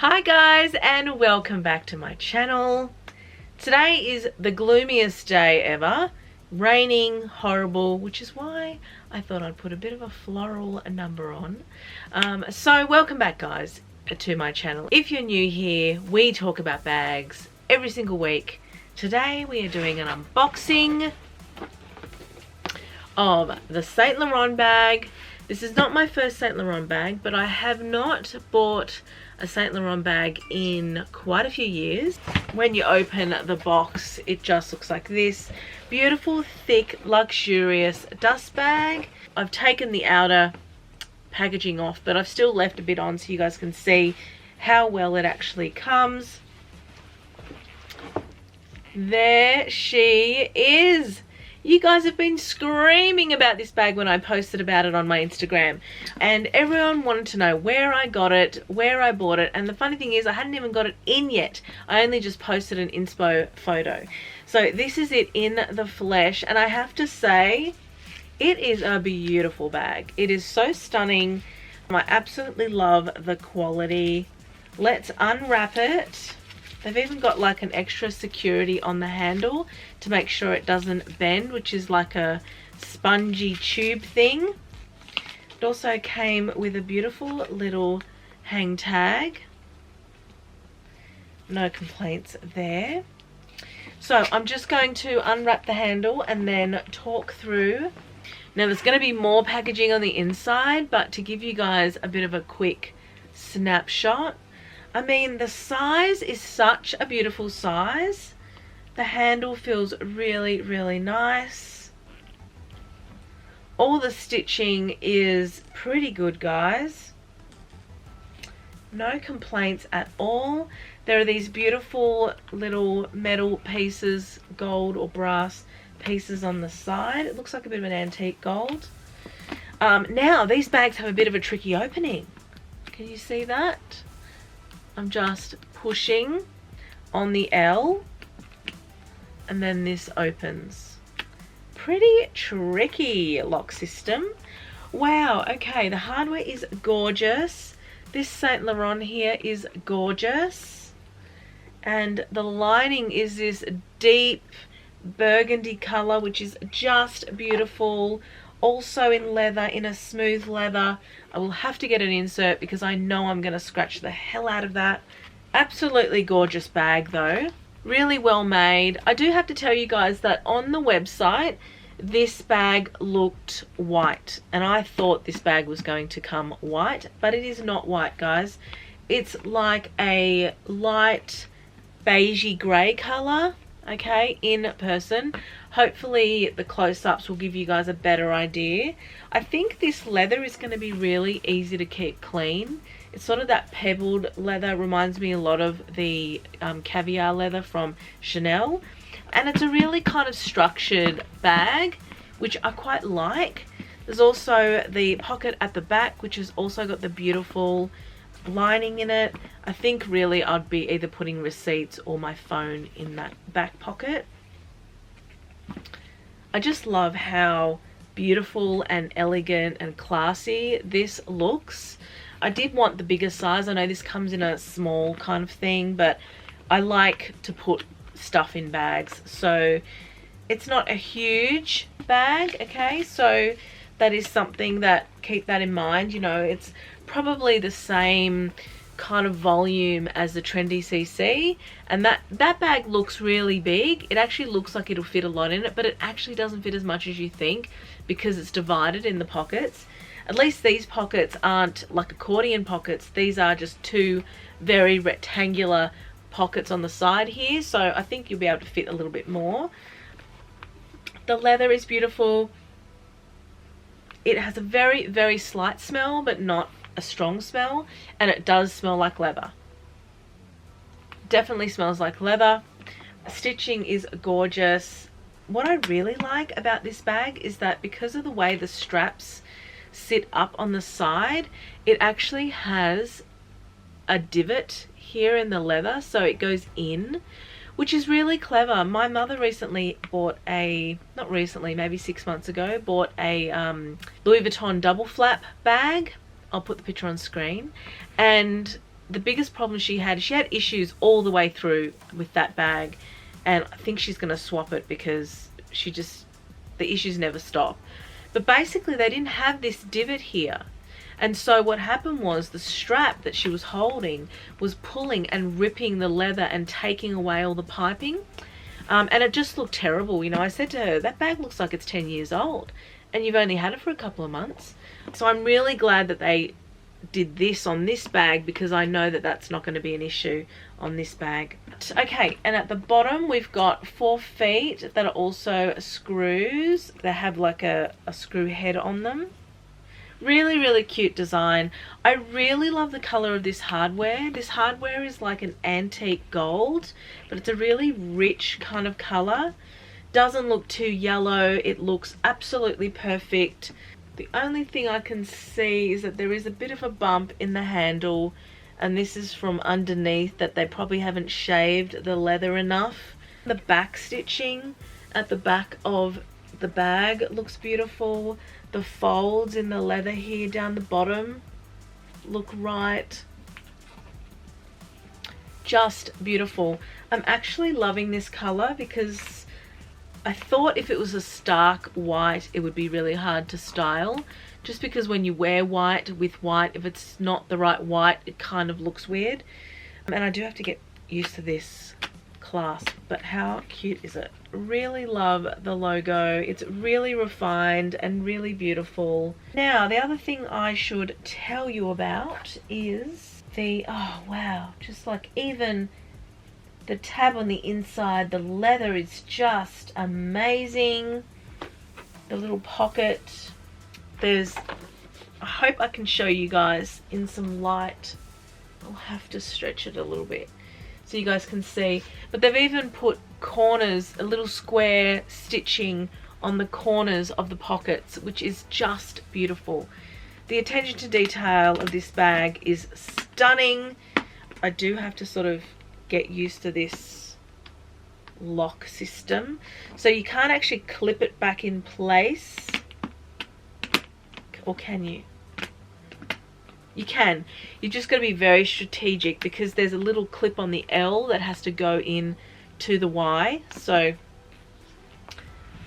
Hi guys, and welcome back to my channel. Today is the gloomiest day ever. Raining, horrible, which is why I thought I'd put a bit of a floral number on. So welcome back guys to my channel. If you're new here, we talk about bags every single week. Today we are doing an unboxing of the Saint Laurent bag. This is not my first Saint Laurent bag, but I have not bought a Saint Laurent bag in quite a few years. When you open the box, it just looks like this. Beautiful, thick, luxurious dust bag. I've taken the outer packaging off, but I've still left a bit on so you guys can see how well it actually comes. There she is. You guys have been screaming about this bag when I posted about it on my Instagram, and everyone wanted to know where I got it, where I bought it, and the funny thing is I hadn't even got it in yet. I only just posted an inspo photo. So this is it in the flesh, and I have to say it is a beautiful bag. It is so stunning. I absolutely love the quality. Let's unwrap it. They've even got like an extra security on the handle to make sure it doesn't bend, which is like a spongy tube thing. It also came with a beautiful little hang tag. No complaints there. So I'm just going to unwrap the handle and then talk through. Now there's going to be more packaging on the inside, but to give you guys a bit of a quick snapshot, I mean, the size is such a beautiful size. The handle feels really, really nice. All the stitching is pretty good, guys. No complaints at all. There are these beautiful little metal pieces, gold or brass pieces on the side. It looks like a bit of an antique gold. Now, these bags have a bit of a tricky opening. Can you see that? I'm just pushing on the L and then this opens. Pretty tricky lock system. Wow, okay, the hardware is gorgeous. This Saint Laurent here is gorgeous. And the lining is this deep burgundy color, which is just beautiful. Also in leather, in a smooth leather. I will have to get an insert because I know I'm going to scratch the hell out of that. Absolutely gorgeous bag though. Really well made. I do have to tell you guys that on the website, this bag looked white. And I thought this bag was going to come white, but it is not white, guys. It's like a light beigey grey color. Okay, in person. Hopefully the close-ups will give you guys a better idea. I think this leather is going to be really easy to keep clean. It's sort of that pebbled leather, reminds me a lot of the caviar leather from Chanel. And it's a really kind of structured bag, which I quite like. There's also the pocket at the back, which has also got the beautiful lining in it. I think really I'd be either putting receipts or my phone in that back pocket. I just love how beautiful and elegant and classy this looks. I did want the bigger size. I know this comes in a small kind of thing, but I like to put stuff in bags. So it's not a huge bag, okay? So that is something that, keep that in mind. You know, it's probably the same kind of volume as the Trendy CC, and that bag looks really big. It actually looks like it'll fit a lot in it, but it actually doesn't fit as much as you think because it's divided in the pockets. At least these pockets aren't like accordion pockets. These are just two very rectangular pockets on the side here, so I think you'll be able to fit a little bit more. The leather is beautiful. It has a very, very slight smell, but not a strong smell, and it does smell like leather. Definitely smells like leather. Stitching is gorgeous. What I really like about this bag is that because of the way the straps sit up on the side, it actually has a divot here in the leather, so it goes in, which is really clever. My mother recently bought a, not recently, maybe 6 months ago, bought a Louis Vuitton double flap bag. I'll put the picture on screen, and the biggest problem she had issues all the way through with that bag, and I think she's going to swap it because the issues never stop. But basically they didn't have this divot here, and so what happened was the strap that she was holding was pulling and ripping the leather and taking away all the piping, and it just looked terrible. You know, I said to her, that bag looks like it's 10 years old and you've only had it for a couple of months. So I'm really glad that they did this on this bag, because I know that that's not going to be an issue on this bag. Okay, and at the bottom we've got 4 feet that are also screws. They have like a screw head on them. Really, really cute design. I really love the color of this hardware. This hardware is like an antique gold, but it's a really rich kind of color. Doesn't look too yellow. It looks absolutely perfect. The only thing I can see is that there is a bit of a bump in the handle, and this is from underneath, that they probably haven't shaved the leather enough. The back stitching at the back of the bag looks beautiful. The folds in the leather here down the bottom look right. Just beautiful. I'm actually loving this color because I thought if it was a stark white it would be really hard to style, just because when you wear white with white, if it's not the right white, it kind of looks weird. And I do have to get used to this clasp, but how cute is it? Really love the logo. It's really refined and really beautiful. Now the other thing I should tell you about is oh wow, just like even the tab on the inside, the leather is just amazing. The little pocket, I hope I can show you guys in some light. I'll have to stretch it a little bit so you guys can see, but they've even put corners, a little square stitching on the corners of the pockets, which is just beautiful. The attention to detail of this bag is stunning. I do have to sort of get used to this lock system, so you can't actually clip it back in place, or can you? You can. You just got to be very strategic, because there's a little clip on the L that has to go in to the Y. So,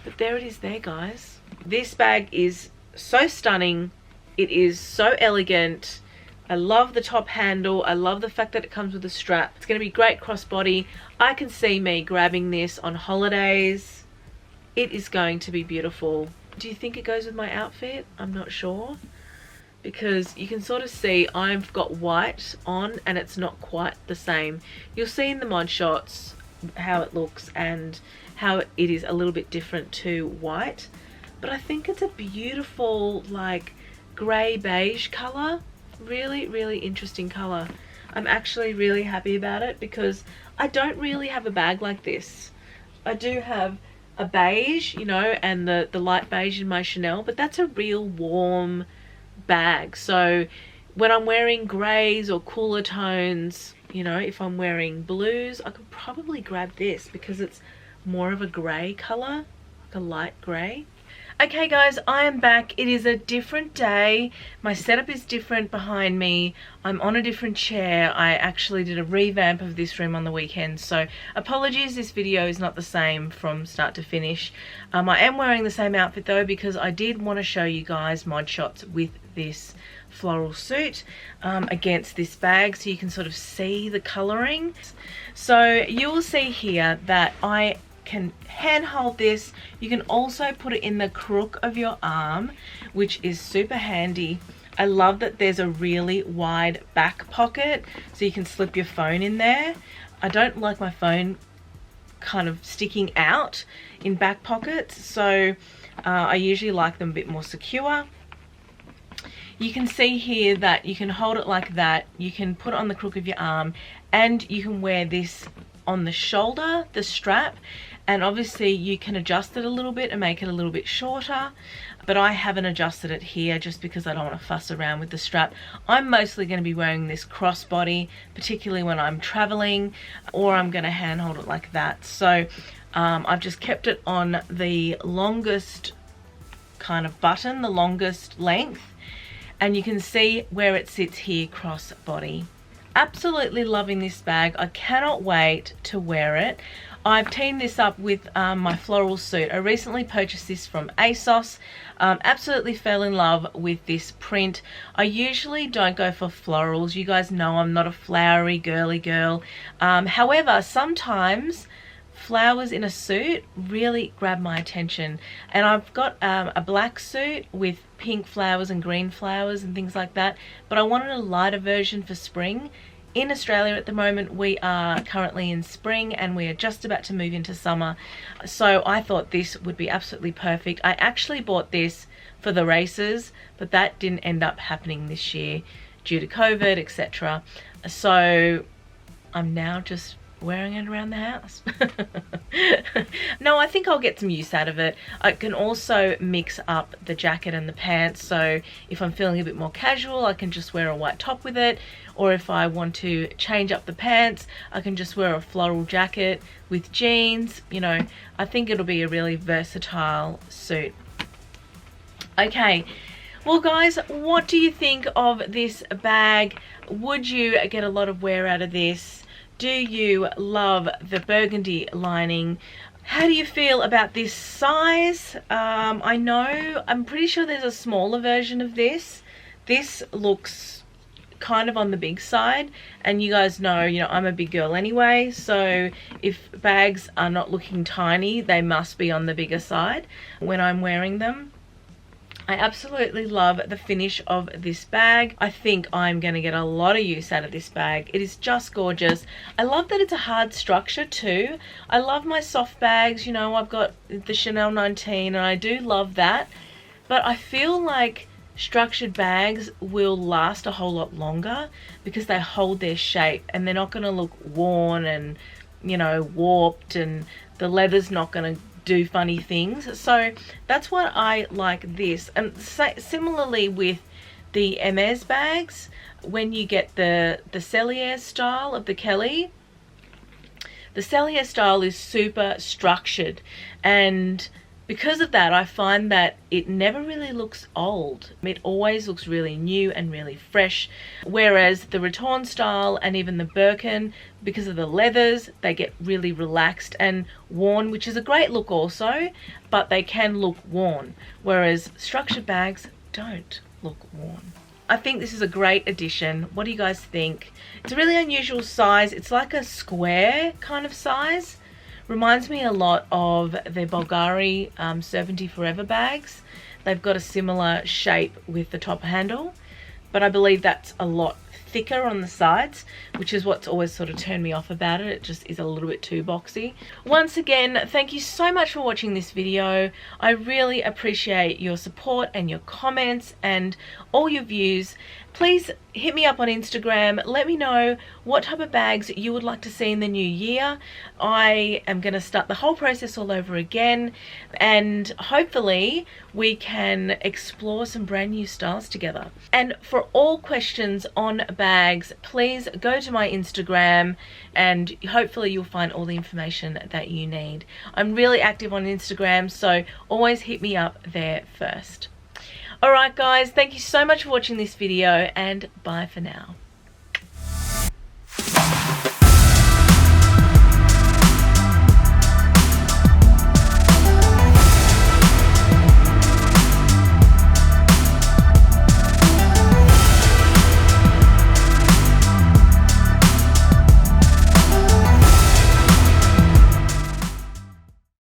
but there it is there, guys. This bag is so stunning. It is so elegant. I love the top handle. I love the fact that it comes with a strap. It's going to be great crossbody. I can see me grabbing this on holidays. It is going to be beautiful. Do you think it goes with my outfit? I'm not sure, because you can sort of see I've got white on and it's not quite the same. You'll see in the mod shots how it looks and how it is a little bit different to white, but I think it's a beautiful like grey beige color. Really, really interesting color. I'm actually really happy about it, because I don't really have a bag like this. I do have a beige, you know, and the light beige in my Chanel, but that's a real warm bag. So when I'm wearing greys or cooler tones, you know, if I'm wearing blues, I could probably grab this because it's more of a grey color, like a light grey. Okay guys, I am back. It is a different day. My setup is different behind me. I'm on a different chair. I actually did a revamp of this room on the weekend, so apologies, this video is not the same from start to finish. I am wearing the same outfit though, because I did want to show you guys mod shots with this floral suit against this bag, so you can sort of see the colouring. So you will see here that I can handhold this. You can also put it in the crook of your arm, which is super handy. I love that there's a really wide back pocket, so you can slip your phone in there. I don't like my phone kind of sticking out in back pockets, so I usually like them a bit more secure. You can see here that you can hold it like that, you can put it on the crook of your arm, and you can wear this on the shoulder, the strap, and obviously you can adjust it a little bit and make it a little bit shorter, but I haven't adjusted it here just because I don't want to fuss around with the strap. I'm mostly going to be wearing this crossbody, particularly when I'm traveling, or I'm going to handhold it like that. So I've just kept it on the longest kind of button, the longest length, and you can see where it sits here crossbody. absolutely loving this bag. I cannot wait to wear it. I've teamed this up with my floral suit. I recently purchased this from ASOS. Absolutely fell in love with this print. I usually don't go for florals. You guys know I'm not a flowery girly girl. However, sometimes flowers in a suit really grab my attention, and I've got a black suit with pink flowers and green flowers and things like that, but I wanted a lighter version for spring. In Australia at the moment, we are currently in spring and we are just about to move into summer, so I thought this would be absolutely perfect. I actually bought this for the races, but that didn't end up happening this year due to COVID, etc. So I'm now just wearing it around the house. No, I think I'll get some use out of it. I can also mix up the jacket and the pants, so if I'm feeling a bit more casual, I can just wear a white top with it, or if I want to change up the pants, I can just wear a floral jacket with jeans. You know, I think it'll be a really versatile suit. Okay, well guys, what do you think of this bag? Would you get a lot of wear out of this? Do you love the burgundy lining? How do you feel about this size? I'm pretty sure there's a smaller version of this. This looks kind of on the big side, and you guys know, I'm a big girl anyway, so if bags are not looking tiny, they must be on the bigger side when I'm wearing them. I absolutely love the finish of this bag. I think I'm going to get a lot of use out of this bag. It is just gorgeous. I love that it's a hard structure too. I love my soft bags. I've got the Chanel 19 and I do love that. But I feel like structured bags will last a whole lot longer because they hold their shape and they're not going to look worn and, warped, and the leather's not going to do funny things. So that's what I like this. And similarly with the Hermes bags, when you get the Cellier style of the Kelly, the Cellier style is super structured, and because of that I find that it never really looks old. It always looks really new and really fresh, whereas the Raton style and even the Birkin, because of the leathers, they get really relaxed and worn, which is a great look also, but they can look worn, whereas structured bags don't look worn. I think this is a great addition. What do you guys think? It's a really unusual size. It's like a square kind of size. Reminds me a lot of the Bulgari Certainty Forever bags. They've got a similar shape with the top handle, but I believe that's a lot thicker on the sides, which is what's always sort of turned me off about it. It just is a little bit too boxy. Once again, thank you so much for watching this video. I really appreciate your support and your comments and all your views. Please hit me up on Instagram. Let me know what type of bags you would like to see in the new year. I am going to start the whole process all over again, and hopefully we can explore some brand new styles together. And for all questions on bags, please go to my Instagram and hopefully you'll find all the information that you need. I'm really active on Instagram, so always hit me up there first. Alright guys, thank you so much for watching this video, and bye for now.